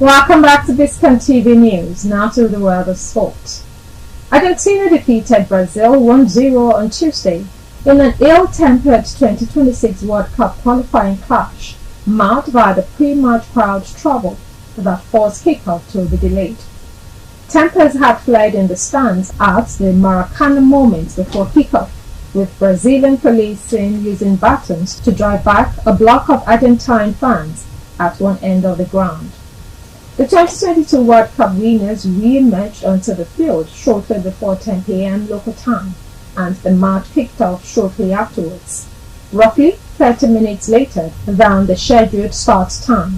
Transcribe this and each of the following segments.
Welcome back to Biscon TV News. Now to the world of sport. Argentina defeated Brazil 1-0 on Tuesday in an ill-tempered 2026 World Cup qualifying clash marked by the pre-match crowd trouble that forced kickoff to be delayed. Tempers had flared in the stands at the Maracanã moments before kickoff, with Brazilian police seen using batons to drive back a block of Argentine fans at one end of the ground. The 2022 World Cup winners re-emerged onto the field shortly before 10 p.m. local time, and the match kicked off shortly afterwards, roughly 30 minutes later than the scheduled start time.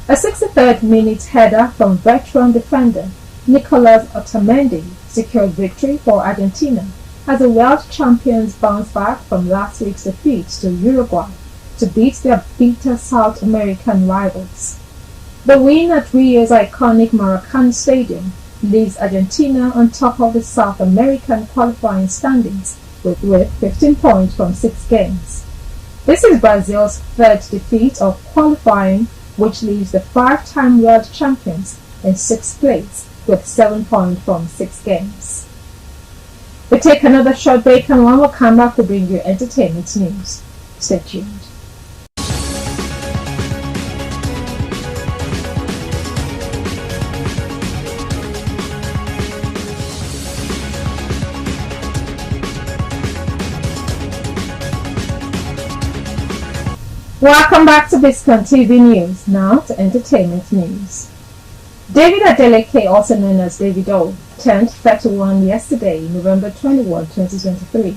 A 63rd minute header from veteran defender Nicolas Otamendi secured victory for Argentina as the world champions bounced back from last week's defeat to Uruguay to beat their bitter South American rivals. The win at Rio's iconic Maracanã Stadium leaves Argentina on top of the South American qualifying standings with 15 points from 6 games. This is Brazil's third defeat of qualifying, which leaves the 5-time world champions in 6th place with 7 points from 6 games. We take another short break, and when we come back we bring you entertainment news. Stay tuned. Welcome back to Biscon TV News. Now to entertainment news. David Adeleke, also known as Davido, turned 31 yesterday, November 21, 2023.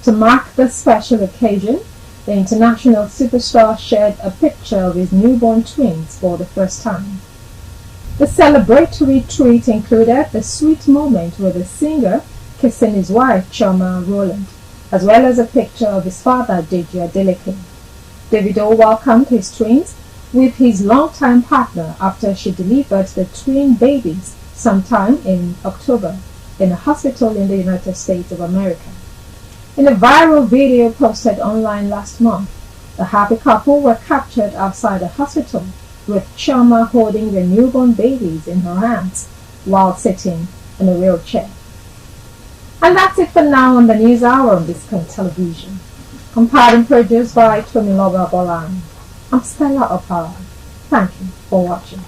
To mark this special occasion, the international superstar shared a picture of his newborn twins for the first time. The celebratory treat included a sweet moment with the singer kissing his wife, Chioma Rowland, as well as a picture of his father, Deji Adeleke. Davido welcomed his twins with his longtime partner after she delivered the twin babies sometime in October in a hospital in the United States of America. In a viral video posted online last month, the happy couple were captured outside the hospital with Chioma holding their newborn babies in her hands while sitting in a wheelchair. And that's it for now on the News Hour on Biscon Television. Compiled and produced by Tomiloba Bolan. I'm Stella Opara. Thank you for watching.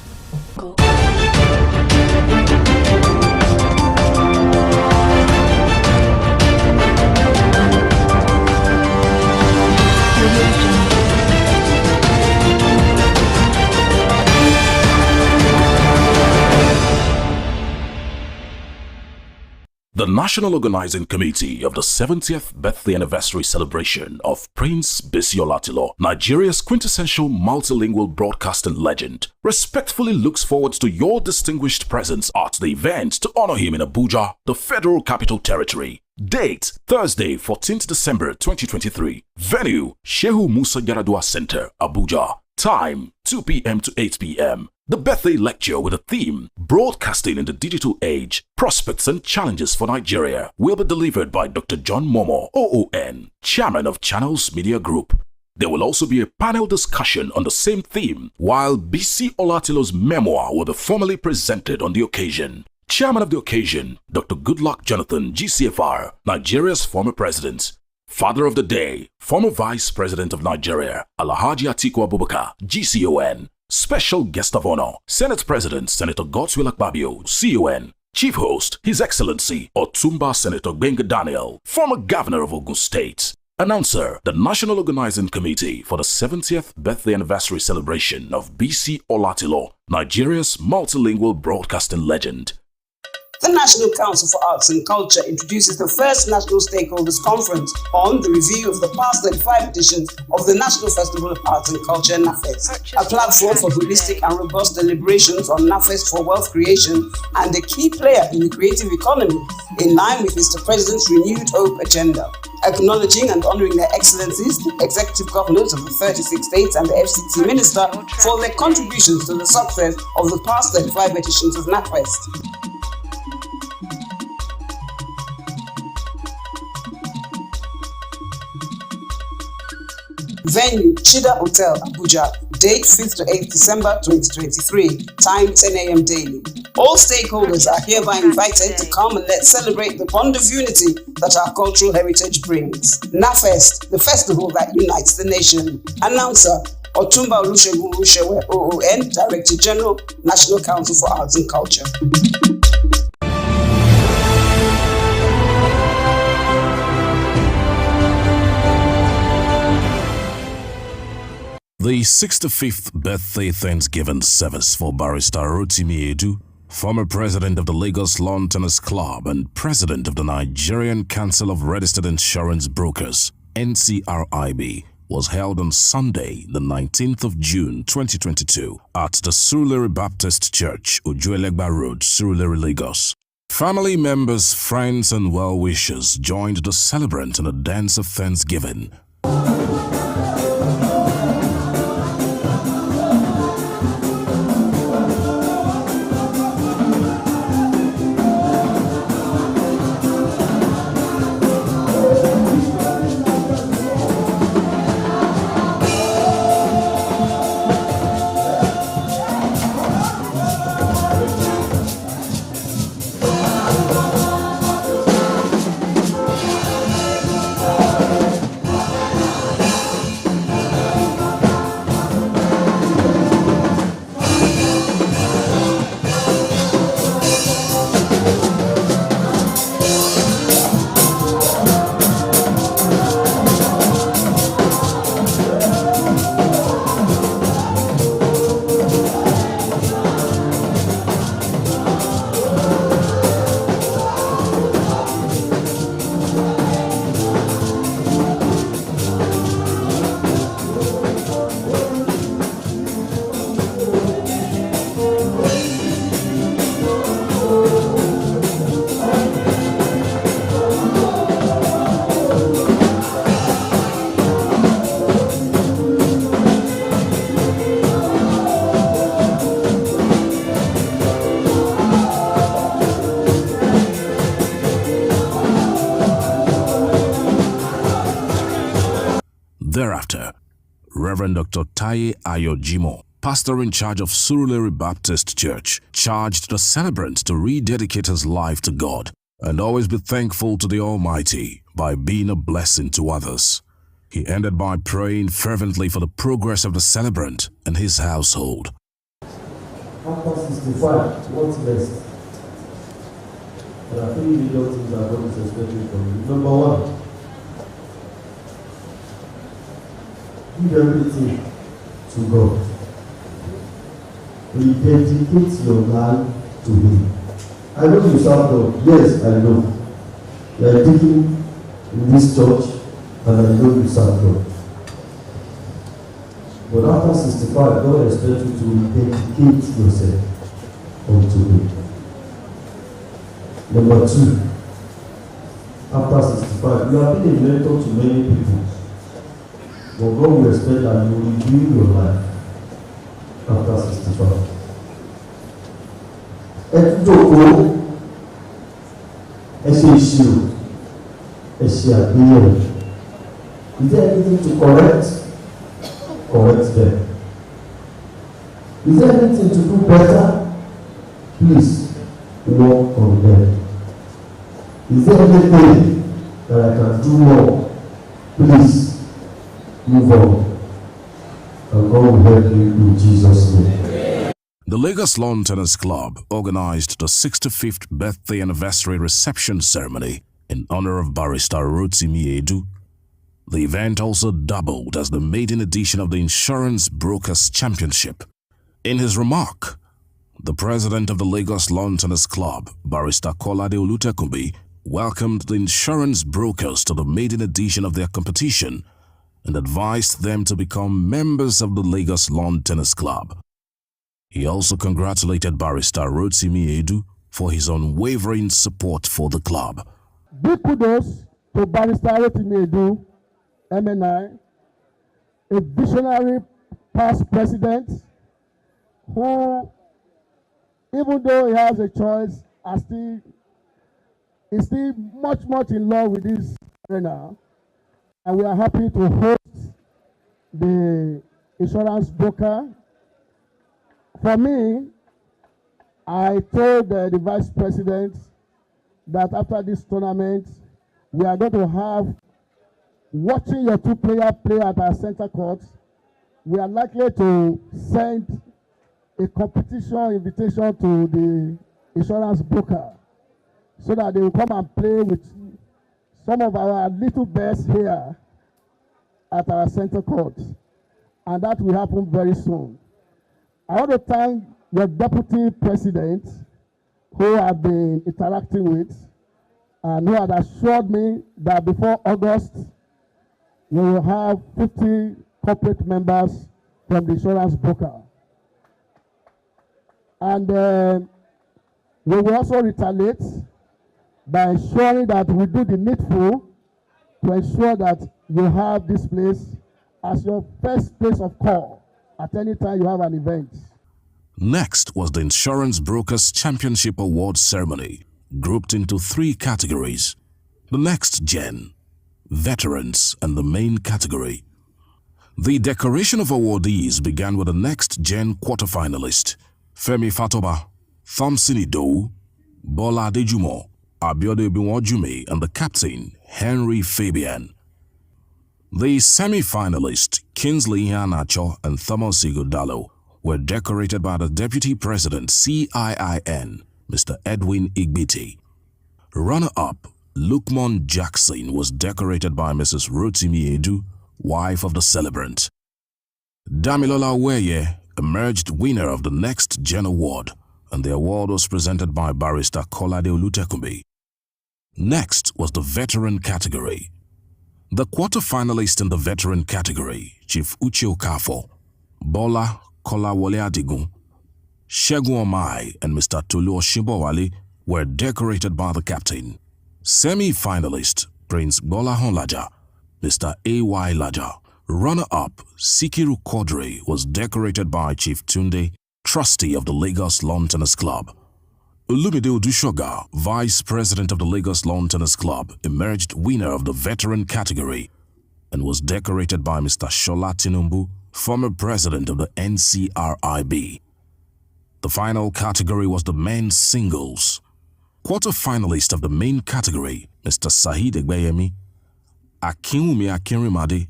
The National Organizing Committee of the 70th birthday anniversary celebration of Prince Bisi Olatilo, Nigeria's quintessential multilingual broadcasting legend, respectfully looks forward to your distinguished presence at the event to honor him in Abuja, the Federal Capital Territory. Date: Thursday, 14th December 2023. Venue: Shehu Musa Yaradua Center, Abuja. Time: 2 p.m. to 8 p.m. The birthday lecture with the theme Broadcasting in the Digital Age, Prospects and Challenges for Nigeria will be delivered by Dr. John Momo, OON, Chairman of Channels Media Group. There will also be a panel discussion on the same theme, while Bisi Olatilo's memoir will be formally presented on the occasion. Chairman of the occasion, Dr. Goodluck Jonathan, GCFR, Nigeria's former president. Father of the day, former Vice President of Nigeria, Alhaji Atiku Abubakar, GCON. Special guest of honor, Senate President Senator Godswill Akpabio, CON. Chief host, His Excellency Otumba Senator Gbenga Daniel, former Governor of Ogun State. Announcer, the National Organizing Committee for the 70th birthday anniversary celebration of Bisi Olatilo, Nigeria's multilingual broadcasting legend. The National Council for Arts and Culture introduces the first National Stakeholders Conference on the review of the past 35 editions of the National Festival of Arts and Culture, NAFEST, a platform for holistic and robust deliberations on NAFEST for wealth creation and a key player in the creative economy, in line with Mr. President's renewed hope agenda. Acknowledging and honoring their excellencies, the executive governors of the 36 states and the FCT minister for their contributions to the success of the past 35 editions of NAFEST. Venue: Chida Hotel, Abuja. Date 5th to 8th December 2023. Time 10 a.m. daily. All stakeholders are hereby invited to come and let's celebrate the bond of unity that our cultural heritage brings. NAFEST, the festival that unites the nation. Announcer Otumba Olusegun Olusewe, OON, Director General, National Council for Arts and Culture. The 65th birthday Thanksgiving service for Barrister Rotimi Edu, former president of the Lagos Lawn Tennis Club and president of the Nigerian Council of Registered Insurance Brokers, NCRIB, was held on Sunday, the 19th of June 2022 at the Surulere Baptist Church, Ojuelegba Road, Surulere, Lagos. Family members, friends and well-wishers joined the celebrant in a dance of thanksgiving. Thereafter, Reverend Dr. Taye Ayojimo, pastor in charge of Surulere Baptist Church, charged the celebrant to rededicate his life to God and always be thankful to the Almighty by being a blessing to others. He ended by praying fervently for the progress of the celebrant and his household. After 65, what's next? There are 3 major things that God is expecting from you. Number 1, give everything to God. Rededicate your life to Him. I know you serve God. Yes, I know. You are teaching in this church, and I know you serve God. But after 65, God expects you to rededicate yourself unto Him. Number 2, after 65, you have been a mentor to many people. But God will expect that you will rebuild your life after 65. Ẹ jókòó, ẹ ṣe ìṣirò, ẹ ṣe àgbéyẹ̀wò. Is there anything to correct? Correct them. Is there anything to do better? Please work on them. Is there anything that I can do more? Please move on, and God will help you in Jesus' name. The Lagos Lawn Tennis Club organized the 65th birthday anniversary reception ceremony in honor of Barrister Rotimi Edu. The event also doubled as the maiden edition of the Insurance Brokers Championship. In his remark, the president of the Lagos Lawn Tennis Club, Barrister Kolade Olutekunbi, welcomed the insurance brokers to the maiden edition of their competition and advised them to become members of the Lagos Lawn Tennis Club. He also congratulated Barrister Rotimi Edu for his unwavering support for the club. Big kudos to Barrister Rotimi Edu, MNI, a visionary past president who, even though he has a choice, is still much in love with this arena. And we are happy to host the insurance broker. For me, I told the vice president that after this tournament, we are going to have watching your two-player play at our center court. We are likely to send a competition invitation to the insurance broker so that they will come and play with some of our little best here at our center court. And that will happen very soon. I want to thank your deputy president who I've been interacting with and who had assured me that before August, we will have 50 corporate members from the insurance broker. And we will also retaliate by ensuring that we do the needful to ensure that you have this place as your first place of call at any time you have an event. Next was the Insurance Brokers Championship Award ceremony, grouped into 3 categories: the Next Gen, Veterans, and the main category. The decoration of awardees began with the Next Gen quarterfinalist, Femi Fatoba, Thompson Idowu, Bola Adejumo, Abiode Biwonjume, and the captain, Henry Fabian. The semi-finalists, Kingsley Iheanacho and Thomas Ighodalo, were decorated by the Deputy President CIIN, Mr. Edwin Igbiti. Runner-up, Lukman Jackson, was decorated by Mrs. Rotimi Edu, wife of the celebrant. Damilola Weye emerged winner of the Next Gen Award, and the award was presented by Barrister Kolade Olutekunbi. Next was the Veteran category. The quarter-finalist in the Veteran category, Chief Uche Okafor, Bola Kolawole Adigun, Segun Omai, and Mr. Tolu Oshimbowale were decorated by the captain. Semi-finalist, Prince Gbolahan Laja, Mr. A.Y. Laja. Runner-up, Sikiru Quadri, was decorated by Chief Tunde, trustee of the Lagos Lawn Tennis Club. Olumide Odushoga, vice president of the Lagos Lawn Tennis Club, emerged winner of the Veteran category and was decorated by Mr. Shola Tinubu, former president of the NCRIB. The final category was the men's singles. Quarter-finalist of the main category, Mr. Saheed Egbeyemi, Akinwumi Akinrimade,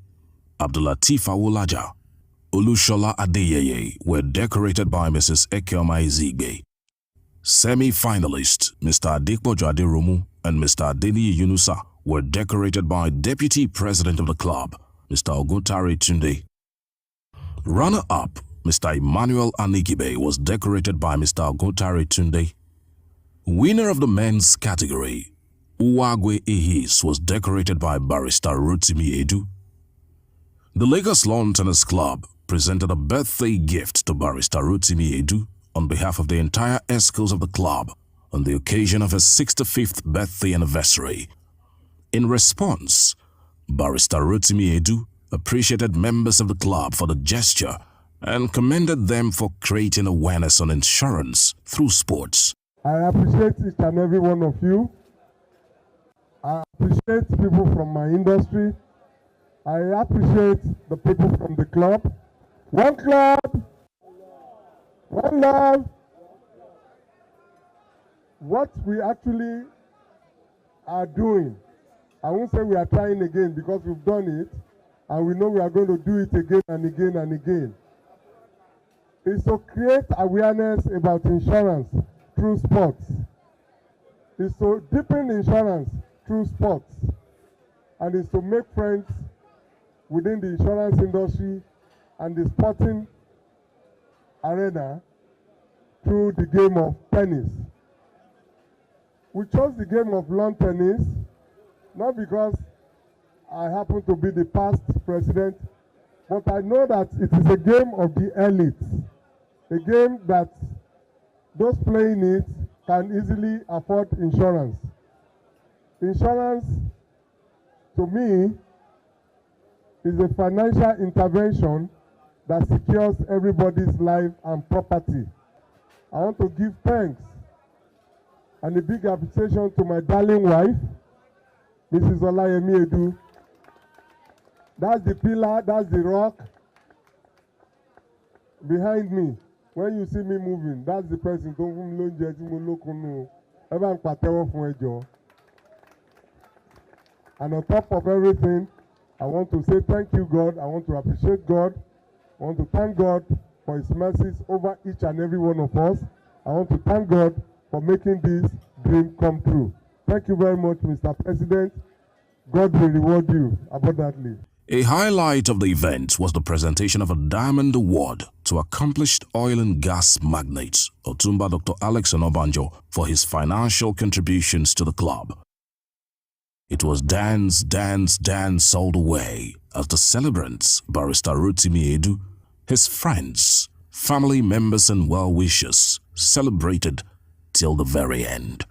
Abdulateef Awolaja, Olushola Adeyeye were decorated by Mrs. Ekeoma Ezigbe. Semi-finalists, Mr. Adepoju Aderomu and Mr. Adeniyi Yunusa, were decorated by Deputy President of the club, Mr. Oguntare Tunde. Runner-up, Mr. Emmanuel Anikibe, was decorated by Mr. Oguntare Tunde. Winner of the men's category, Uwagwe Ehis, was decorated by Barrister Rotimi Edu. The Lagos Lawn Tennis Club presented a birthday gift to Barrister Rotimi Edu on behalf of the entire escorts of the club on the occasion of his 65th birthday anniversary. In response, Barrister Rotimi Edu appreciated members of the club for the gesture and commended them for creating awareness on insurance through sports. I appreciate each and every one of you. I appreciate people from my industry. I appreciate the people from the club. One club, one love. What we actually are doing, I won't say we are trying again because we've done it and we know we are going to do it again and again and again, is to create awareness about insurance through sports. Is to deepen insurance through sports, and is to make friends within the insurance industry and the sporting arena through the game of tennis. We chose the game of lawn tennis not because I happen to be the past president, but I know that it is a game of the elite, a game that those playing it can easily afford insurance. Insurance, to me, is a financial intervention that secures everybody's life and property. I want to give thanks and a big appreciation to my darling wife, Mrs. Olayemi Edu. That's the pillar, that's the rock, behind me, when you see me moving, that's the person tó ń fún mi lóúnjẹ tí mo lókun nù. Ẹ bá ń pàtẹ́wọ́ fún ẹ jọ̀ọ́. And on top of everything, I want to say thank you, God. I want to appreciate God. I want to thank God for His mercies over each and every one of us. I want to thank God for making this dream come true. Thank you very much, Mr. President. God will reward you abundantly. A highlight of the event was the presentation of a Diamond Award to accomplished oil and gas magnate Otumba Dr. Alex Onobanjo for his financial contributions to the club. It was dance, dance, dance all the way as the celebrants, Barrister Rotimi Edu, his friends, family members and well-wishers celebrated till the very end.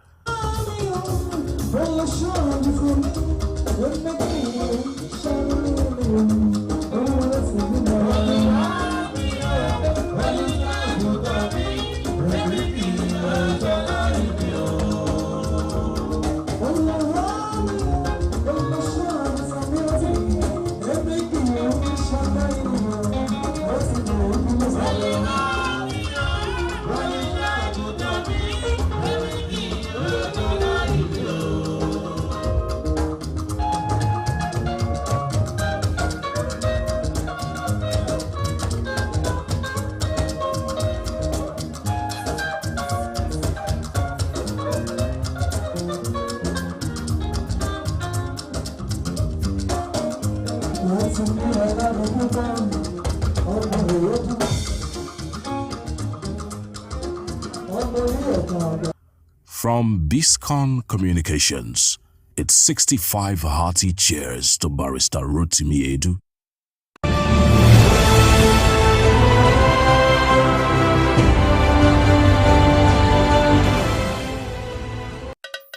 From Biscon Communications, it's 65 hearty cheers to Barrister Rotimi Edu.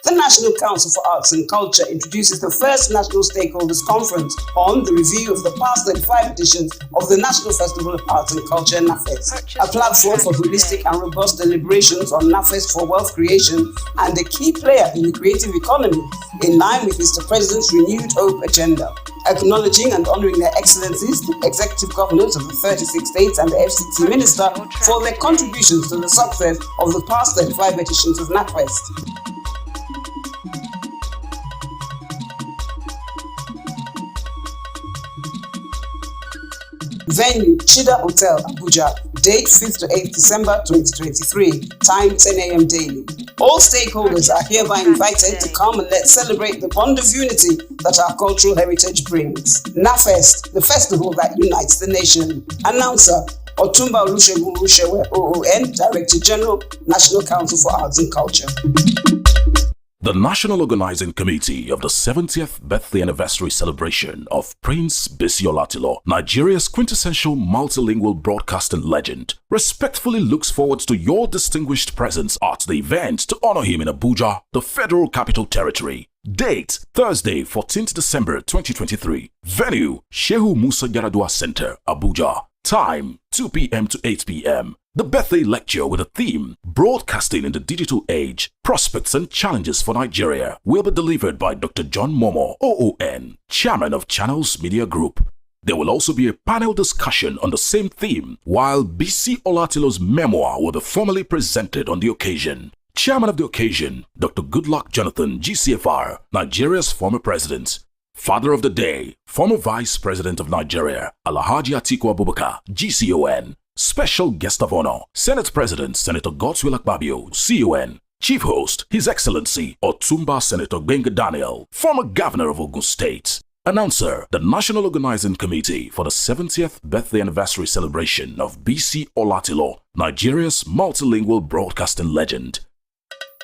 The National Council for Arts and Culture introduces the first National Stakeholders Conference on the review of the past 35 editions of the National Festival of Arts and Culture, NAFEST, a platform for holistic and robust deliberations on NAFEST for wealth creation and a key player in the creative economy, in line with Mr. President's renewed hope agenda. Acknowledging and honoring their excellencies, the executive governors of the 36 states and the FCT minister for their contributions to the success of the past 35 editions of NAFEST. Venue, Chida Hotel, Abuja. Date 5th to 8th December 2023. Time 10 a.m. daily. All stakeholders are hereby invited to come and let's celebrate the bond of unity that our cultural heritage brings. NAFEST, the festival that unites the nation. Announcer, Otumba Olusegun Rushewe, OON, Director General, National Council for Arts and Culture. The National Organizing Committee of the 70th birthday anniversary celebration of Prince Biscon Tv, Nigeria's quintessential multilingual broadcasting legend, respectfully looks forward to your distinguished presence at the event to honor him in Abuja, the Federal Capital Territory. Date, Thursday, 14th December 2023. Venue, Shehu Musa Yaradua Center, Abuja. Time, 2 p.m. to 8 p.m. The birthday lecture with a theme, Broadcasting in the Digital Age, Prospects and Challenges for Nigeria, will be delivered by Dr. John Momo, OON, Chairman of Channels Media Group. There will also be a panel discussion on the same theme, while BC Olatilo's memoir will be formally presented on the occasion. Chairman of the occasion, Dr. Goodluck Jonathan, GCFR, Nigeria's former president. Father of the Day, former Vice President of Nigeria, Alhaji Atiku Abubakar, GCON. Special Guest of Honor, Senate President Senator Godswill Akpabio, CON. Chief Host, His Excellency Otumba Senator Gbenga Daniel, former Governor of Ogun State. Announcer, the National Organizing Committee for the 70th birthday anniversary celebration of BC Olatilo, Nigeria's multilingual broadcasting legend.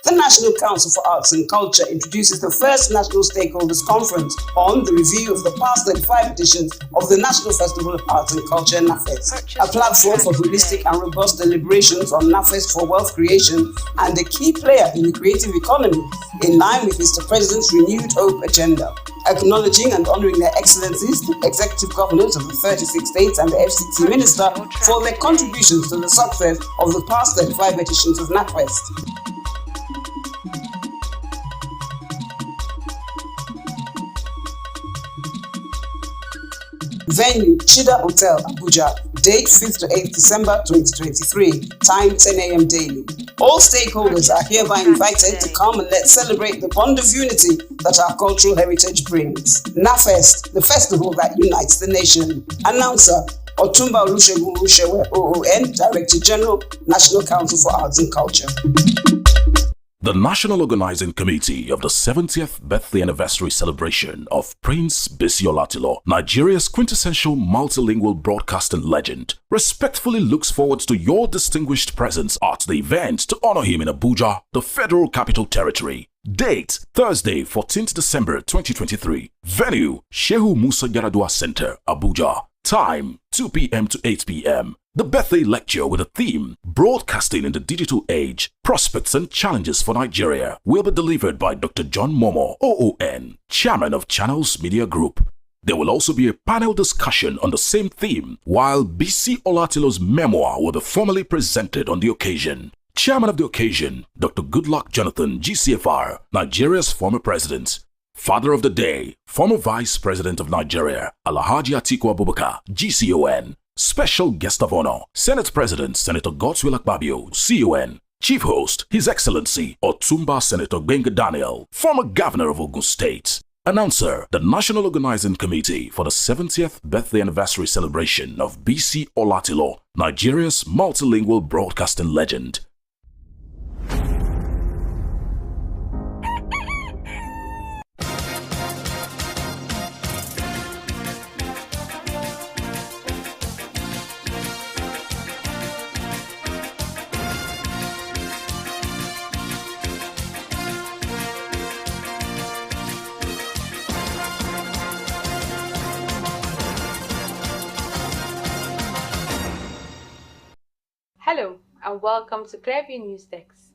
The National Council for Arts and Culture introduces the first National Stakeholders Conference on the review of the past 35 editions of the National Festival of Arts and Culture, NAFEST, a platform for holistic and robust deliberations on NAFEST for wealth creation and a key player in the creative economy, in line with Mr. President's renewed hope agenda. Acknowledging and honoring their excellencies, the executive governors of the 36 states and the FCT minister for their contributions to the success of the past 35 editions of NAFEST. Venue, Chida Hotel, Abuja. Date 5th to 8th December 2023. Time 10 a.m. daily. All stakeholders are hereby invited to come and let's celebrate the bond of unity that our cultural heritage brings. NAFEST, the festival that unites the nation. Announcer Otumba Olusegun Olusewe, OON, Director General, National Council for Arts and Culture. The National Organizing Committee of the 70th birthday anniversary celebration of Prince Biscon Tv, Nigeria's quintessential multilingual broadcasting legend, respectfully looks forward to your distinguished presence at the event to honor him in Abuja, the Federal Capital Territory. Date, Thursday, 14th December 2023. Venue, Shehu Musa Yaradua Center, Abuja. Time, 2 p.m. to 8 p.m. The birthday lecture with the theme, Broadcasting in the Digital Age, Prospects and Challenges for Nigeria, will be delivered by Dr. John Momo, OON, Chairman of Channels Media Group. There will also be a panel discussion on the same theme, while Biscon Tvi's memoir will be formally presented on the occasion. Chairman of the occasion, Dr. Goodluck Jonathan, GCFR, Nigeria's former president. Father of the day, former Vice President of Nigeria, Alhaji Atiku Abubakar, GCON. Special guest of honor, Senate President Senator Godswill Akpabio, CON. Chief host, His Excellency Otumba Senator Gbenga Daniel, former Governor of Ogun State. Announcer, the National Organizing Committee for the 70th birthday anniversary celebration of Biscon Tv, Nigeria's multilingual broadcasting legend. Hello and welcome to Clearview News Desk.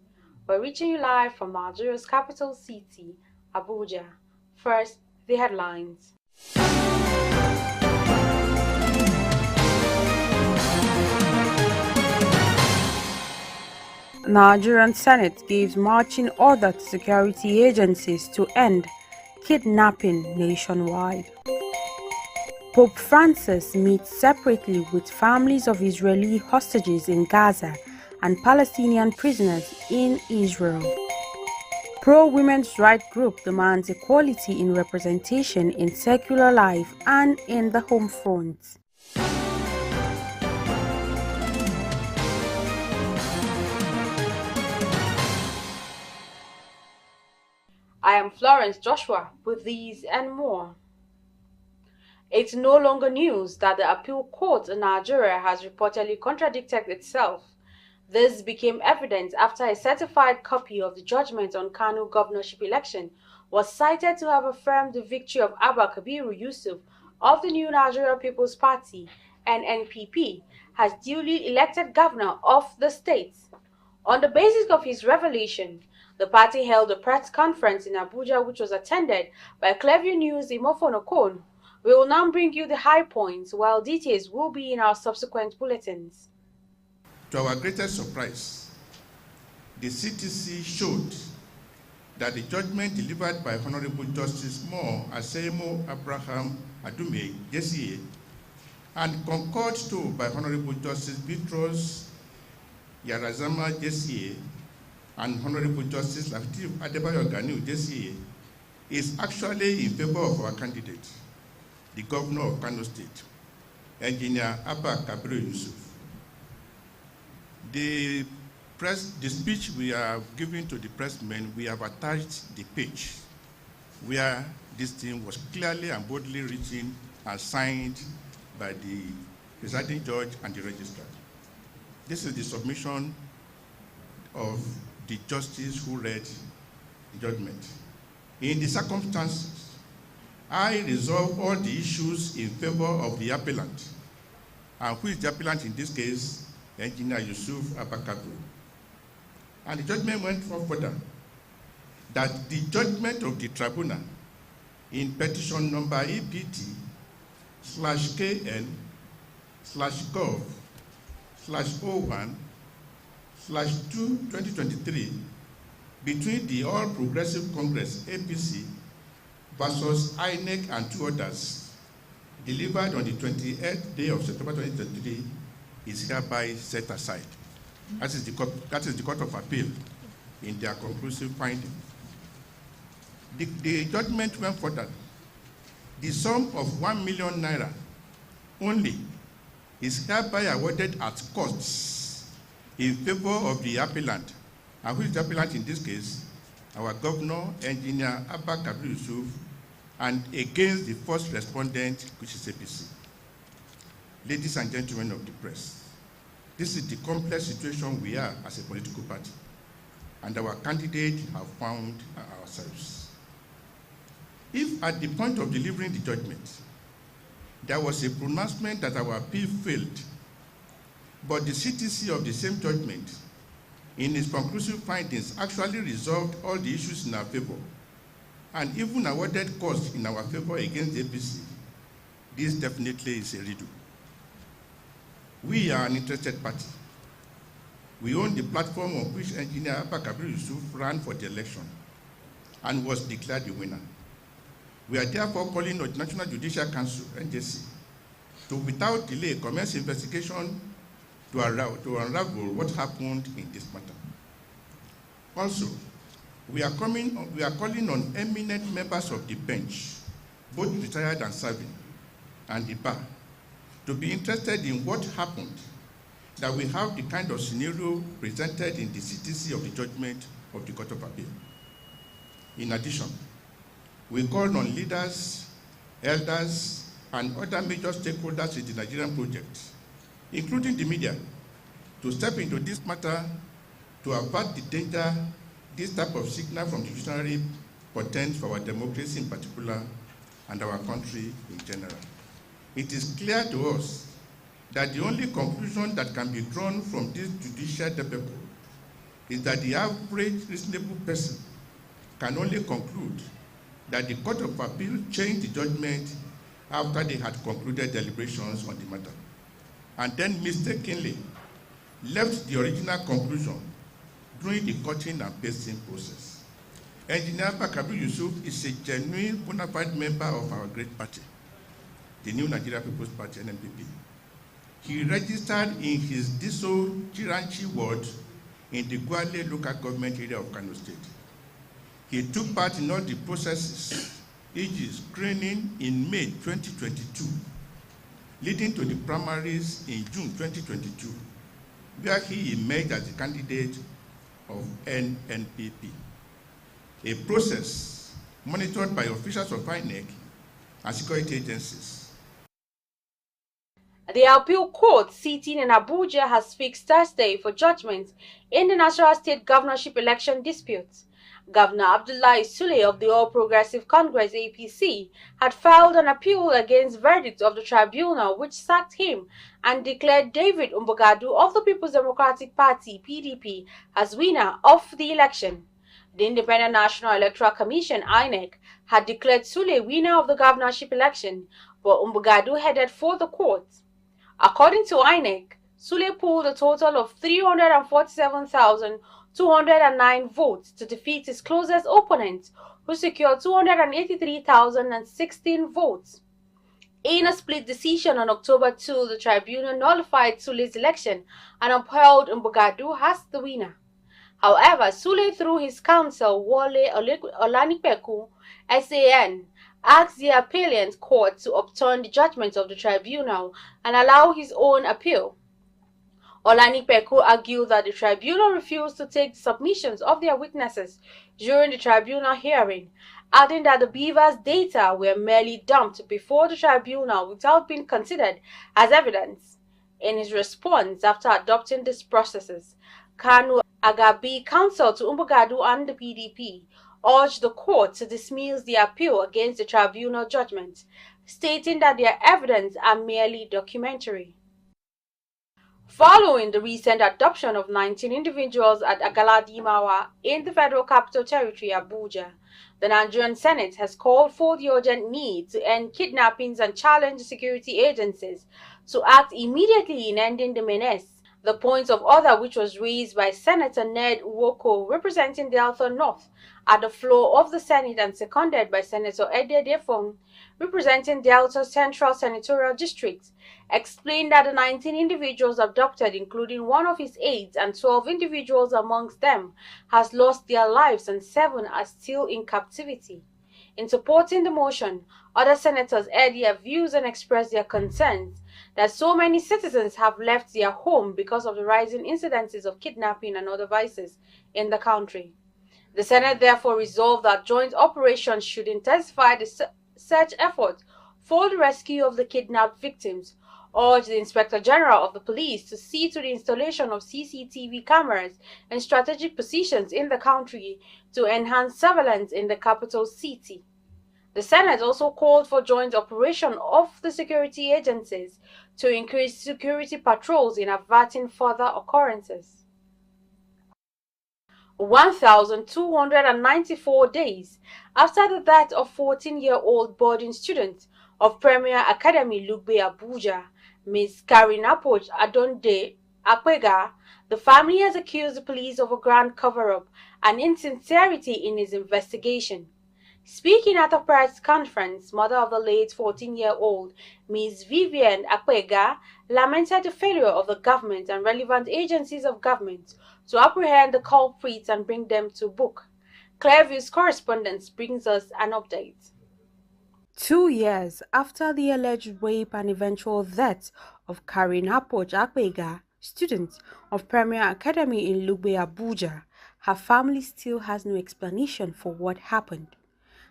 We're reaching you live from Nigeria's capital city, Abuja. First, the headlines. Nigerian Senate gives marching order to security agencies to end kidnapping nationwide. Pope Francis meets separately with families of Israeli hostages in Gaza and Palestinian prisoners in Israel. Pro-women's rights group demands equality in representation in secular life and in the home front. I am Florence Joshua with these and more. It's no longer news that the appeal court in Nigeria has reportedly contradicted itself. This became evident after a certified copy of the judgment on Kano governorship election was cited to have affirmed the victory of Abba Kabiru Yusuf of the New Nigeria People's Party, NNPP, as duly elected governor of the state. On the basis of his revelation, the party held a press conference in Abuja which was attended by Clearview News Imofon Okon. We will now bring you the high points, while details will be in our subsequent bulletins. To our greatest surprise, the CTC showed that the judgment delivered by Honorable Justice Moore Asemo Abraham Adume, JCA, and concurred to by Honorable Justice Bitrus Yarazama, JCA, and Honorable Justice Latif Adebayo Ganiu, JCA, is actually in favor of our candidate, the Governor of Kano State, Engineer Abba Kabiru Yusuf. The speech we are giving to the pressmen, we have attached the page where this thing was clearly and boldly written and signed by the presiding judge and the registrar. This is the submission of the justice who read the judgment. In the circumstances, I resolve all the issues in favor of the appellant, and who is the appellant in this case, Engineer Yusuf Abakabu. And the judgment went further, that the judgment of the tribunal in petition number EPT/KN/gov/01/2/2023 between the All Progressive Congress APC versus INEC and two others, delivered on the 28th day of September 2023, is hereby set aside. That is the Court of Appeal in their conclusive finding. The judgment went further. The sum of 1 million naira only is hereby awarded at costs in favor of the appellant, and who is the appellant in this case? Our Governor, Engineer Abba Kabir Yusuf, and against the first respondent, which is APC. Ladies and gentlemen of the press, this is the complex situation we are as a political party, and our candidates have found ourselves. If at the point of delivering the judgment, there was a pronouncement that our appeal failed, but the CTC of the same judgment, in its conclusive findings, actually resolved all the issues in our favor, and even awarded costs in our favor against the APC, this definitely is a redo. We are an interested party. We own the platform on which Engineer Abba Kabir Yusuf ran for the election and was declared the winner. We are therefore calling on the National Judicial Council, NJC, to without delay commence investigation to unravel what happened in this matter. Also, we are calling on eminent members of the bench, both retired and serving, and the bar, to be interested in what happened, that we have the kind of scenario presented in the CTC of the judgment of the Court of Appeal. In addition, we call on leaders, elders, and other major stakeholders in the Nigerian project, including the media, to step into this matter to avert the danger this type of signal from the judiciary portends for our democracy in particular and our country in general. It is clear to us that the only conclusion that can be drawn from this judicial debacle is that the average reasonable person can only conclude that the Court of Appeal changed the judgment after they had concluded deliberations on the matter, and then mistakenly left the original conclusion during the cutting and pasting process. Engineer Abba Kabir Yusuf is a genuine bona fide member of our great party, the New Nigeria People's Party, NNPP. He registered in his Diso Chiranchi ward in the Gwale local government area of Kano State. He took part in all the processes, e.g. screening in May 2022, leading to the primaries in June 2022, where he emerged as the candidate of NNPP, a process monitored by officials of INEC and security agencies. The appeal court sitting in Abuja has fixed Thursday for judgment in the National State governorship election dispute. Governor Abdullahi Sule of the All Progressive Congress APC had filed an appeal against verdict of the tribunal which sacked him and declared David Umbogadu of the People's Democratic Party PDP as winner of the election. The Independent National Electoral Commission INEC had declared Sule winner of the governorship election, but Umbogadu headed for the court. According to INEC, Sule pooled a total of 347,209 votes to defeat his closest opponent, who secured 283,016 votes. In a split decision on October 2, the tribunal nullified Sule's election and upheld Umbogadu as the winner. However, Sule, through his counsel, Wole Olanipeku, SAN, asked the appellant court to overturn the judgment of the tribunal and allow his own appeal. Olanipeku argued that the tribunal refused to take the submissions of their witnesses during the tribunal hearing, adding that the beavers' data were merely dumped before the tribunal without being considered as evidence. In his response after adopting these processes, Kanu Agabi, counsel to Umbogadu and the PDP, urged the court to dismiss the appeal against the tribunal judgment, stating that their evidence are merely documentary. Following the recent adoption of 19 individuals at Agaladimawa in the Federal Capital Territory, Abuja, the Nigerian Senate has called for the urgent need to end kidnappings and challenge the security agencies to act immediately in ending the menace The point of order, which was raised by Senator Ned Nwoko, representing Delta North, at the floor of the Senate and seconded by Senator Ede Defong, representing Delta Central Senatorial District, explained that the 19 individuals abducted, including one of his aides and 12 individuals amongst them, has lost their lives and 7 are still in captivity. In supporting the motion, other senators aired their views and expressed their concerns that so many citizens have left their home because of the rising incidences of kidnapping and other vices in the country. The Senate therefore resolved that joint operations should intensify the search effort for the rescue of the kidnapped victims, urged the Inspector General of the Police to see to the installation of CCTV cameras in strategic positions in the country to enhance surveillance in the capital city. The Senate also called for joint operation of the security agencies to increase security patrols in averting further occurrences. 1,294 days after the death of 14-year-old boarding student of Premier Academy Lugbe Abuja, Ms. Karinapoch Adonde Akpega, the family has accused the police of a grand cover-up and insincerity in its investigation. Speaking at a press conference, mother of the late 14-year-old, Ms. Vivian Akpega, lamented the failure of the government and relevant agencies of government to apprehend the culprits and bring them to book. Clairview's correspondent brings us an update. 2 years after the alleged rape and eventual death of Karinapoch Akpega, student of Premier Academy in Lugbe, Abuja, her family still has no explanation for what happened.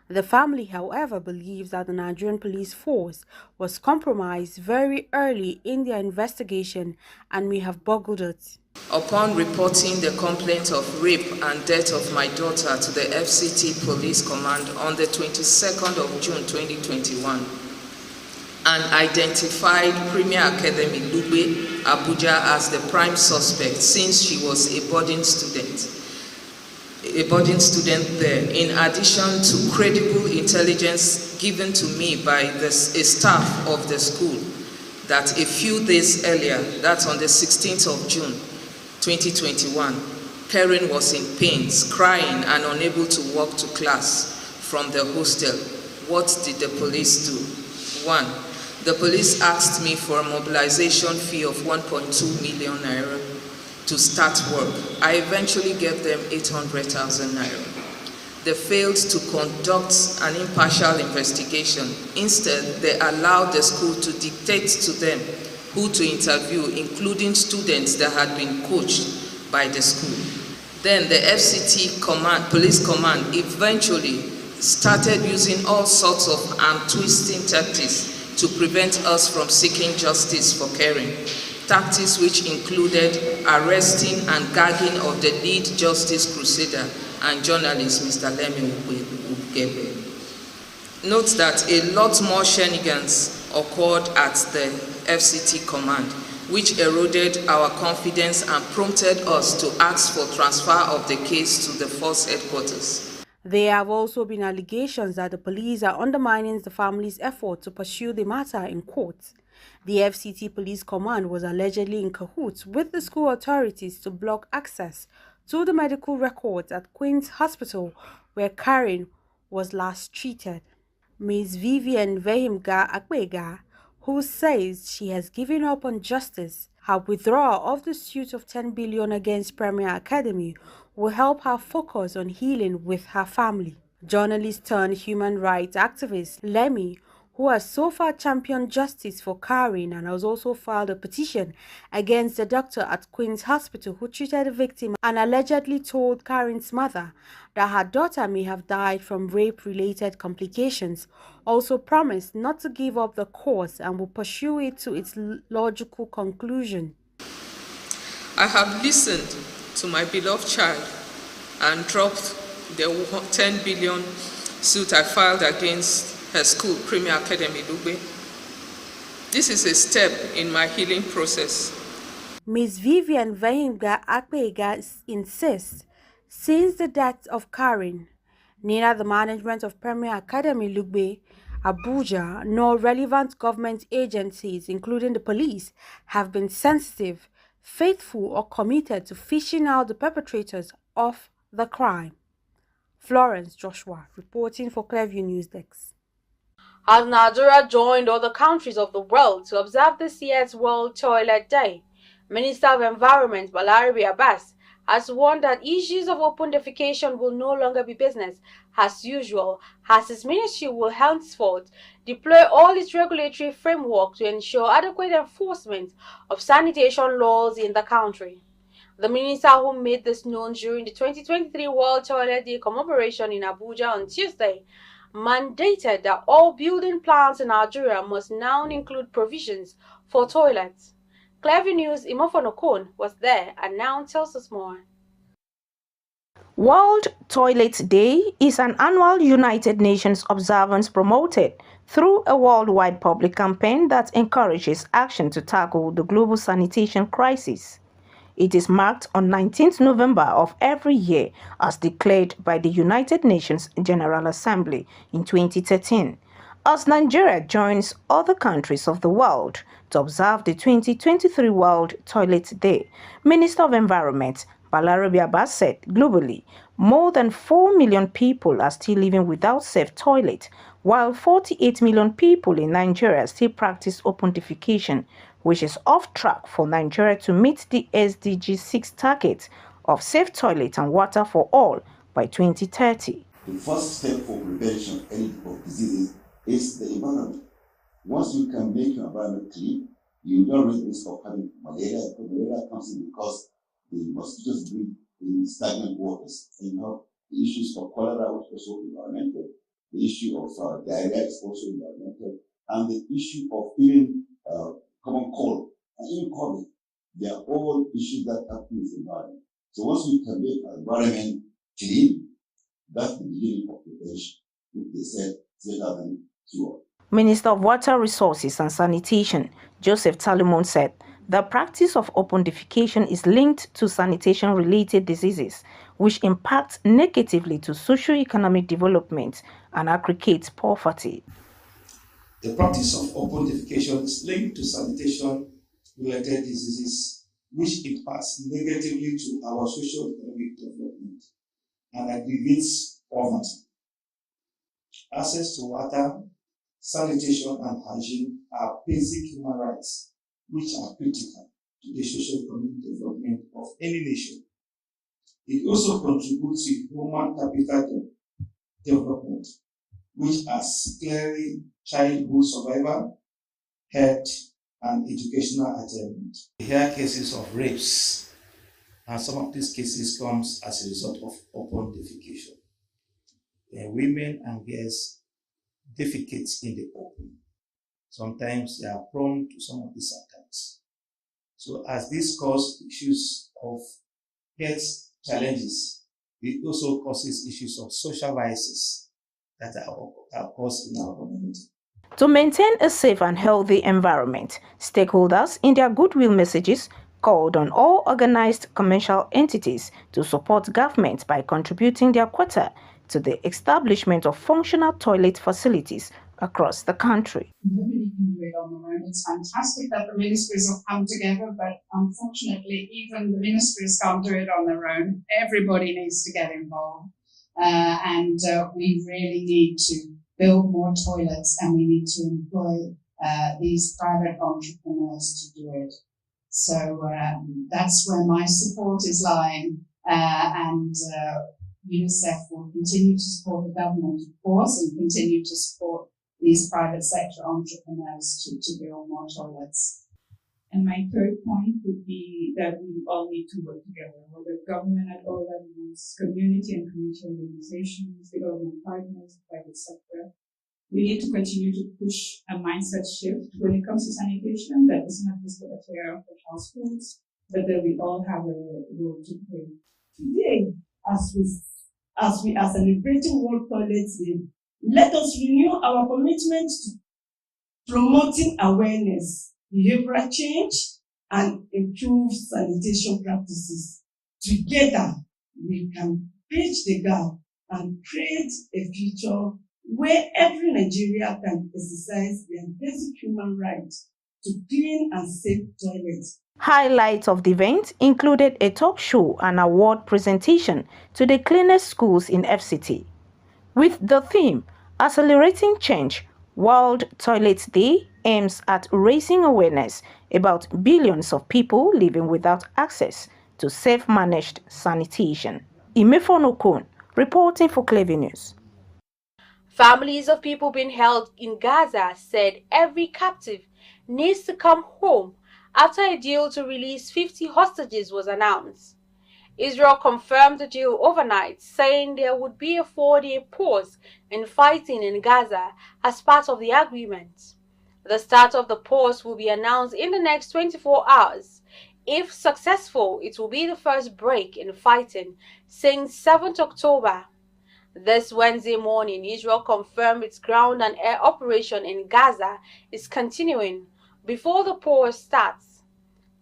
The family, however, believes that the Nigerian police force was compromised very early in their investigation and may have boggled it. Upon reporting the complaint of rape and death of my daughter to the FCT Police Command on the 22nd of June 2021, and identified Premier Academy Lugbe, Abuja as the prime suspect since she was a boarding student there, in addition to credible intelligence given to me by a staff of the school that a few days earlier, that's on the 16th of June 2021, Karen was in pains, crying and unable to walk to class from the hostel. What did the police do? 1. The police asked me for a mobilization fee of 1.2 million naira to start work. I eventually gave them 800,000 naira. They failed to conduct an impartial investigation. Instead, they allowed the school to dictate to them who to interview, including students that had been coached by the school. Then the FCT police command eventually started using all sorts of arm-twisting tactics to prevent us from seeking justice for Karen. Tactics which included arresting and gagging of the lead justice crusader and journalist, Mr. Lemi Ugebe. Note that a lot more shenanigans occurred at the FCT command, which eroded our confidence and prompted us to ask for transfer of the case to the force headquarters. There have also been allegations that the police are undermining the family's effort to pursue the matter in court. The FCT Police Command was allegedly in cahoots with the school authorities to block access to the medical records at Queen's Hospital, where Karen was last treated. Ms. Vivian Vehimga Akpega, who says she has given up on justice, her withdrawal of the suit of 10 billion against Premier Academy will help her focus on healing with her family. Journalist turned human rights activist Lemi, who has so far championed justice for Karen and has also filed a petition against the doctor at Queen's Hospital who treated the victim and allegedly told Karen's mother that her daughter may have died from rape-related complications, also promised not to give up the cause and will pursue it to its logical conclusion. I have listened to my beloved child and dropped the 10 billion suit I filed against her school, Premier Academy Lugbe. This is a step in my healing process. Ms. Vivian Vehimga Akpega insists, since the death of Karen, neither the management of Premier Academy Lugbe, Abuja, nor relevant government agencies, including the police, have been sensitive faithful or committed to fishing out the perpetrators of the crime. Florence Joshua, reporting for Clearview News Desk. As Nigeria joined other countries of the world to observe this year's World Toilet Day, Minister of Environment Balarabe Abbas has warned that issues of open defecation will no longer be business as usual, as his ministry will henceforth deploy all its regulatory framework to ensure adequate enforcement of sanitation laws in the country. The minister, who made this known during the 2023 World Toilet Day commemoration in Abuja on Tuesday, mandated that all building plans in Nigeria must now include provisions for toilets. Clearview News' Imofonokon was there and now tells us more. World Toilet Day is an annual United Nations observance promoted through a worldwide public campaign that encourages action to tackle the global sanitation crisis. It is marked on 19th November of every year as declared by the United Nations General Assembly in 2013. As Nigeria joins other countries of the world to observe the 2023 World Toilet Day, Minister of Environment Balarabe Abbas said globally, more than 4 million people are still living without safe toilet, while 48 million people in Nigeria still practice open defecation, which is off track for Nigeria to meet the SDG 6 target of safe toilet and water for all by 2030. The first step for prevention of any of diseases is the environment. Once you can make your environment clean, you don't run the risk of having malaria, because malaria comes in because the mosquitoes breed in stagnant waters. And you have the issues of cholera, which is also environmental. The issue of diarrhea is also environmental. And the issue of even common cold and even COVID, they are all issues that happen in the environment. So once we can make our environment clean, that's the beginning of prevention, which they said is better than cure. Minister of Water Resources and Sanitation, Joseph Talimon, said the practice of open defecation is linked to sanitation-related diseases, which impact negatively to socio-economic development and aggregate poverty. The practice of open defecation is linked to sanitation-related diseases, which impacts negatively to our socio-economic development and aggravates poverty. Access to water, sanitation, and hygiene are basic human rights, which are critical to the socio-economic development of any nation. It also contributes to human capital development, which has clearly childhood survival, health, and educational attainment. We hear cases of rapes, and some of these cases comes as a result of open defecation. Women and girls defecate in the open. Sometimes they are prone to some of these attacks. So as this causes issues of health challenges, it also causes issues of social vices that are caused in our community. To maintain a safe and healthy environment, stakeholders in their goodwill messages called on all organized commercial entities to support government by contributing their quota to the establishment of functional toilet facilities across the country. Nobody can do it on their own. It's fantastic that the ministries have come together, but unfortunately, even the ministries can't do it on their own. Everybody needs to get involved. We really need to build more toilets, and we need to employ these private entrepreneurs to do it. So that's where my support is lying, UNICEF will continue to support the government, of course, and continue to support these private sector entrepreneurs to build more toilets. And my third point would be that we all need to work together, whether government at all levels, community and community organizations, the government partners, private sector. We need to continue to push a mindset shift when it comes to sanitation, that it's not just the affair of the households, but that we all have a role to play. Today, as we are celebrating World Toilet Day, let us renew our commitment to promoting awareness, behavioral change, and improve sanitation practices. Together, we can bridge the gap and create a future where every Nigerian can exercise their basic human right to clean and safe toilets. Highlights of the event included a talk show and award presentation to the cleanest schools in FCT. With the theme, Accelerating Change, World Toilet Day aims at raising awareness about billions of people living without access to safe-managed sanitation. Imefon Okon, reporting for Clever News. Families of people being held in Gaza said every captive needs to come home after a deal to release 50 hostages was announced. Israel confirmed the deal overnight, saying there would be a 4-day pause in fighting in Gaza as part of the agreement. The start of the pause will be announced in the next 24 hours. If successful, it will be the first break in fighting since 7th October. This Wednesday morning, Israel confirmed its ground and air operation in Gaza is continuing before the pause starts.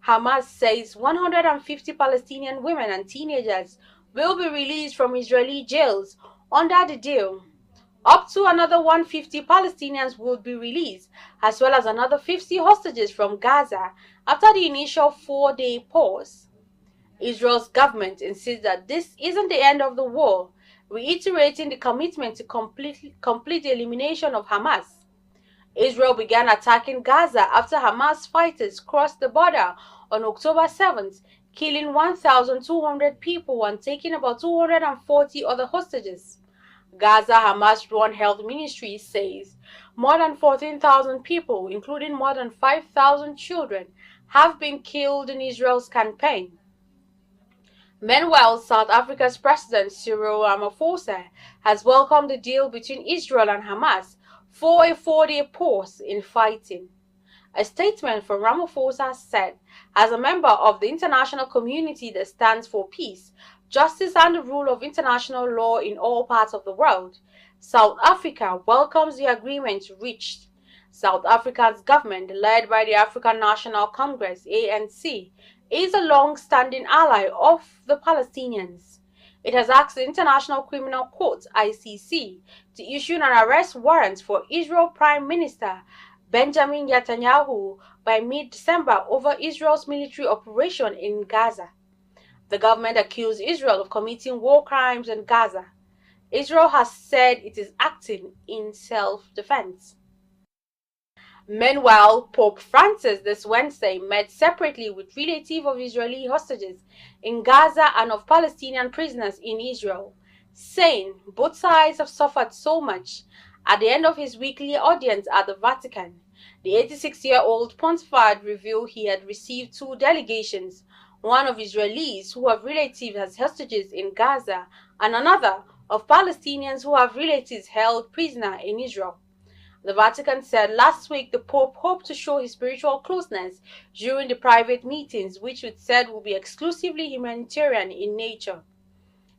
Hamas says 150 Palestinian women and teenagers will be released from Israeli jails under the deal. Up to another 150 Palestinians will be released, as well as another 50 hostages from Gaza after the initial 4-day pause. Israel's government insists that this isn't the end of the war, reiterating the commitment to complete the elimination of Hamas. Israel began attacking Gaza after Hamas fighters crossed the border on October 7th, killing 1,200 people and taking about 240 other hostages. Gaza Hamas-run health ministry says more than 14,000 people, including more than 5,000 children, have been killed in Israel's campaign. Meanwhile, South Africa's President Cyril Ramaphosa has welcomed the deal between Israel and Hamas for a 4-day pause in fighting. A statement from Ramaphosa said, as a member of the international community that stands for peace, justice and the rule of international law in all parts of the world, South Africa welcomes the agreement reached. South Africa's government, led by the African National Congress, ANC, is a long-standing ally of the Palestinians. It has asked the International Criminal Court, ICC, to issue an arrest warrant for Israel Prime Minister Benjamin Netanyahu by mid-December over Israel's military operation in Gaza. The government accused Israel of committing war crimes in Gaza. Israel has said it is acting in self-defense. Meanwhile, Pope Francis this Wednesday met separately with relatives of Israeli hostages in Gaza and of Palestinian prisoners in Israel, saying both sides have suffered so much. At the end of his weekly audience at the Vatican, the 86-year-old pontiff revealed he had received 2 delegations, one of Israelis who have relatives as hostages in Gaza and another of Palestinians who have relatives held prisoner in Israel. The Vatican said last week the Pope hoped to show his spiritual closeness during the private meetings, which it said will be exclusively humanitarian in nature.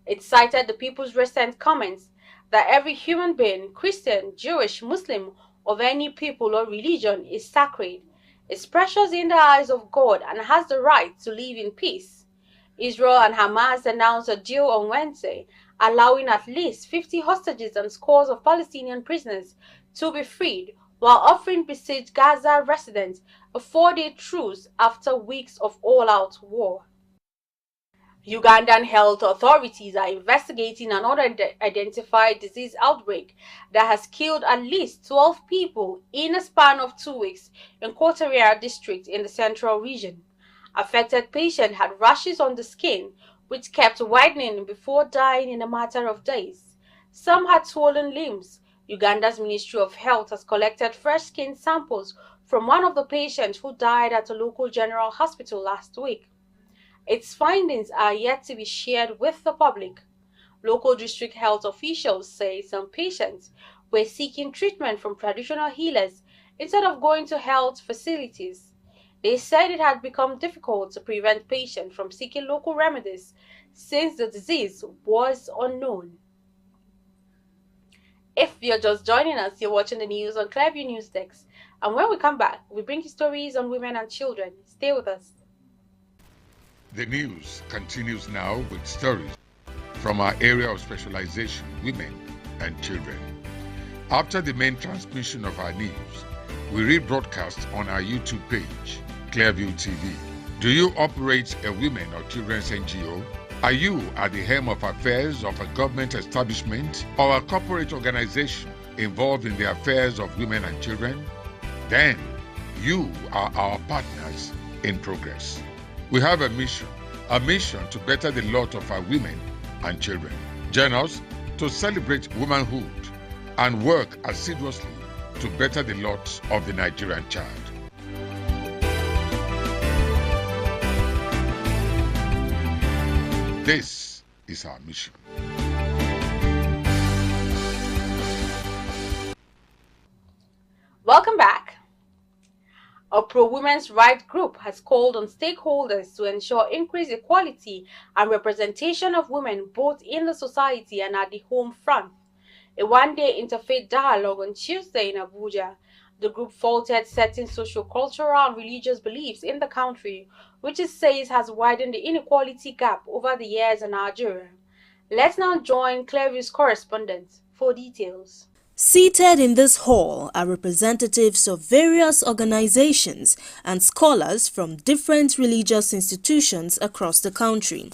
It cited the people's recent comments that every human being, Christian, Jewish, Muslim, of any people or religion, is sacred, is precious in the eyes of God, and has the right to live in peace. Israel and Hamas announced a deal on Wednesday, allowing at least 50 hostages and scores of Palestinian prisoners to be freed, while offering besieged Gaza residents a 4-day truce after weeks of all-out war. Ugandan health authorities are investigating an unidentified disease outbreak that has killed at least 12 people in a span of 2 weeks in Kotaria district in the central region. Affected patient had rashes on the skin, which kept widening before dying in a matter of days. Some had swollen limbs. Uganda's Ministry of Health has collected fresh skin samples from one of the patients who died at a local general hospital last week. Its findings are yet to be shared with the public. Local district health officials say some patients were seeking treatment from traditional healers instead of going to health facilities. They said it had become difficult to prevent patients from seeking local remedies since the disease was unknown. If you're just joining us, you're watching the news on Clearview News Desk. And when we come back, we bring you stories on women and children. Stay with us. The news continues now with stories from our area of specialization, women and children. After the main transmission of our news, we rebroadcast on our YouTube page, Clearview TV. Do you operate a women or children's NGO? Are you at the helm of affairs of a government establishment or a corporate organization involved in the affairs of women and children? Then you are our partners in progress. We have a mission to better the lot of our women and children. Join us to celebrate womanhood and work assiduously to better the lot of the Nigerian child. This is our mission. Welcome back. A pro-women's rights group has called on stakeholders to ensure increased equality and representation of women both in the society and at the home front. A one-day interfaith dialogue on Tuesday in Abuja. The group faulted certain socio-cultural and religious beliefs in the country, which it says has widened the inequality gap over the years in Nigeria. Let's now join Clearview's correspondent for details. Seated in this hall are representatives of various organizations and scholars from different religious institutions across the country.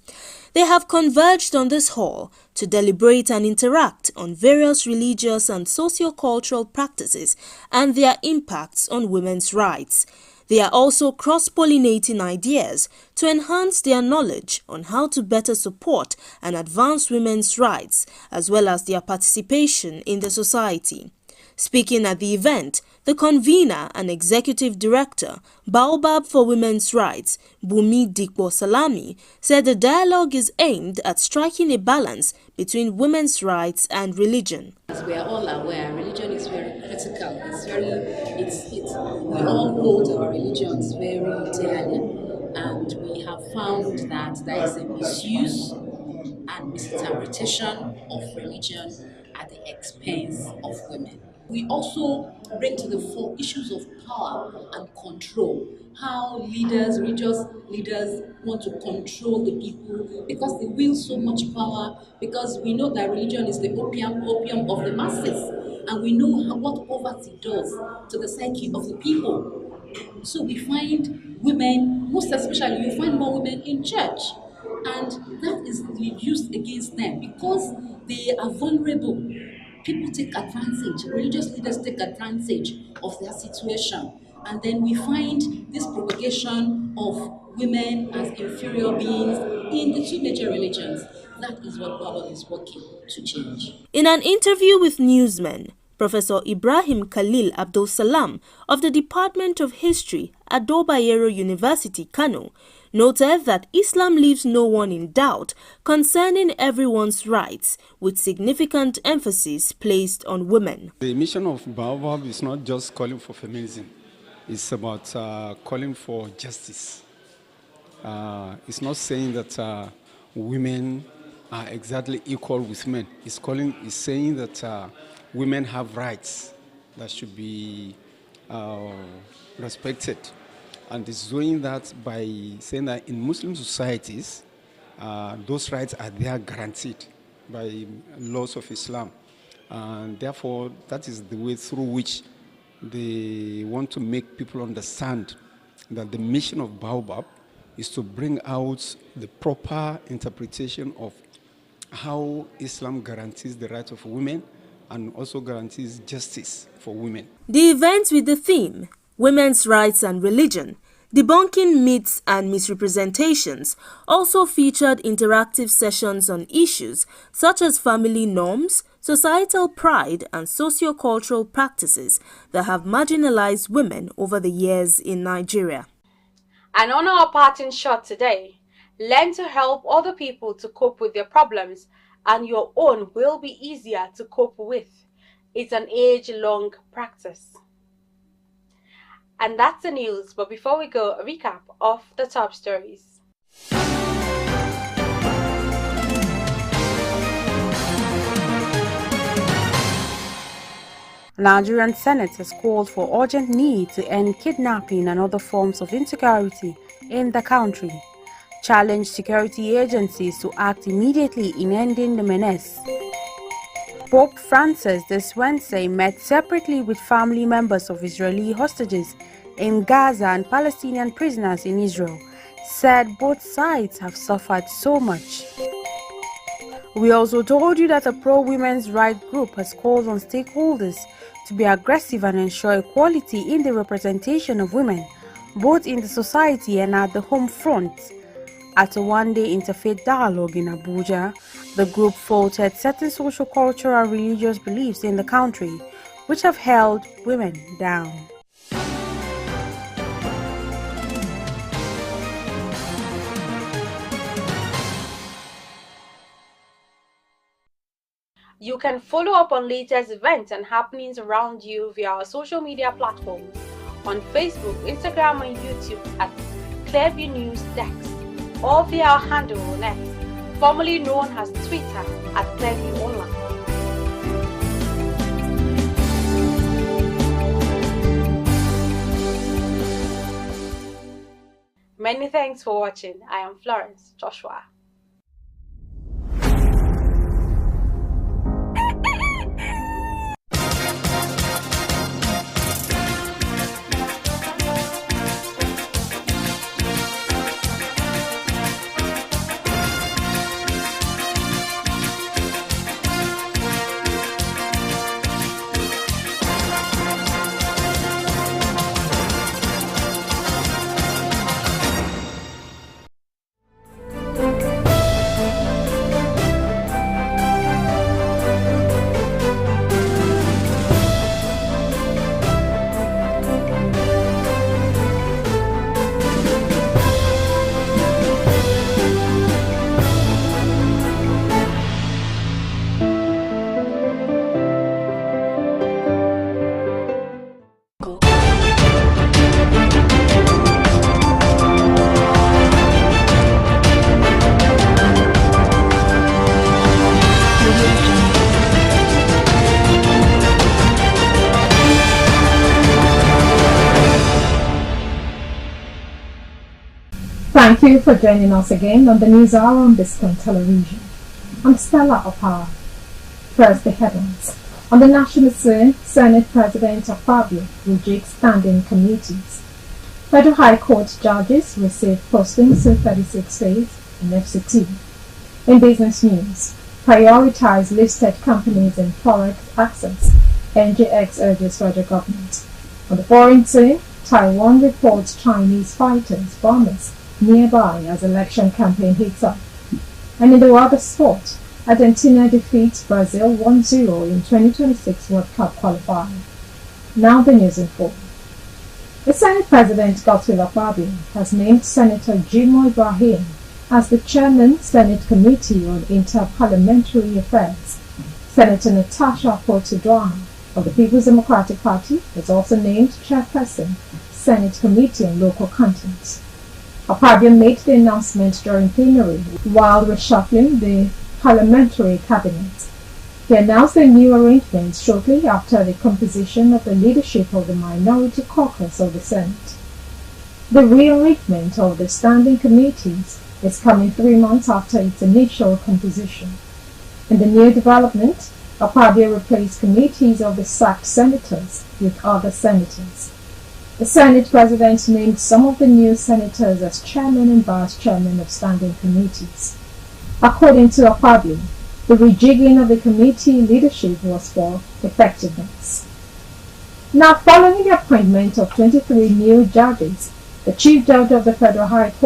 They have converged on this hall to deliberate and interact on various religious and socio-cultural practices and their impacts on women's rights. They are also cross-pollinating ideas to enhance their knowledge on how to better support and advance women's rights, as well as their participation in the society. Speaking at the event, the convener and executive director, Baobab for Women's Rights, Bumi Dikbo Salami, said the dialogue is aimed at striking a balance between women's rights and religion. As we are all aware, religion is very critical. We all hold our religions very dearly, and we have found that there is a misuse and misinterpretation of religion at the expense of women. We also bring to the fore issues of power and control, how religious leaders want to control the people because they wield so much power, because we know that religion is the opium of the masses, and we know what poverty does to the psyche of the people. So we find women, most especially you find more women in church, and that is used against them because they are vulnerable. People take advantage, religious leaders take advantage of their situation, and then we find this propagation of women as inferior beings in the two major religions. That is what Babel is working to change. In an interview with newsmen, Professor Ibrahim Khalil Abdul Salam of the Department of History at Ado Bayero University, Kano, noted that Islam leaves no one in doubt concerning everyone's rights, with significant emphasis placed on women. The mission of Baobab is not just calling for feminism, it's about calling for justice. It's not saying that women are exactly equal with men. It's saying that women have rights that should be respected. And it's doing that by saying that in Muslim societies, those rights are there guaranteed by laws of Islam. And therefore, that is the way through which they want to make people understand that the mission of Baobab is to bring out the proper interpretation of how Islam guarantees the rights of women and also guarantees justice for women. The event with the theme, Women's Rights and Religion, Debunking Myths and Misrepresentations, also featured interactive sessions on issues such as family norms, societal pride and socio-cultural practices that have marginalized women over the years in Nigeria. And on our parting shot today, learn to help other people to cope with their problems, and your own will be easier to cope with. It's an age-long practice. And that's the news, but before we go, a recap of the top stories. Nigerian Senate has called for urgent need to end kidnapping and other forms of insecurity in the country. Challenged security agencies to act immediately in ending the menace. Pope Francis this Wednesday met separately with family members of Israeli hostages in Gaza and Palestinian prisoners in Israel, said both sides have suffered so much. We also told you that a pro-women's rights group has called on stakeholders to be aggressive and ensure equality in the representation of women, both in the society and at the home front. At a one-day interfaith dialogue in Abuja, the group faulted certain social, cultural, and religious beliefs in the country, which have held women down. You can follow up on latest events and happenings around you via our social media platforms on Facebook, Instagram, and YouTube at Clearview News Desk, or via our handle on X, formerly known as Twitter at Clearview Online. Many thanks for watching. I am Florence Joshua. Thank you for joining us again on the News Hour on Biscon Television. I'm Stella Opara. First, the headlines. On the national scene, Senate President Fabio rejects standing committees. Federal High Court judges receive postings in 36 states in FCT. In business news, prioritize listed companies in forex access. NGX urges federal government. On the foreign scene, Taiwan reports Chinese fighters, bombers nearby as election campaign heats up. And in the world of sport, Argentina defeats Brazil 1-0 in 2026 World Cup qualifier. Now the news in full. The Senate President Godswill Akpabio has named Senator Jimoh Ibrahim as the Chairman Senate Committee on Inter-Parliamentary Affairs. Senator Natasha Porto-Duane of the People's Democratic Party was also named Chairperson, Senate Committee on Local Content. Akpabio made the announcement during plenary while reshuffling the parliamentary cabinet. He announced the new arrangements shortly after the composition of the leadership of the Minority Caucus of the Senate. The rearrangement of the standing committees is coming 3 months after its initial composition. In the new development, Akpabio replaced committees of the sacked senators with other senators. The Senate President named some of the new senators as chairman and vice chairman of standing committees. According to Akpabio, the rejigging of the committee leadership was for effectiveness. Now, following the appointment of 23 new judges, the Chief Judge of the Federal High Court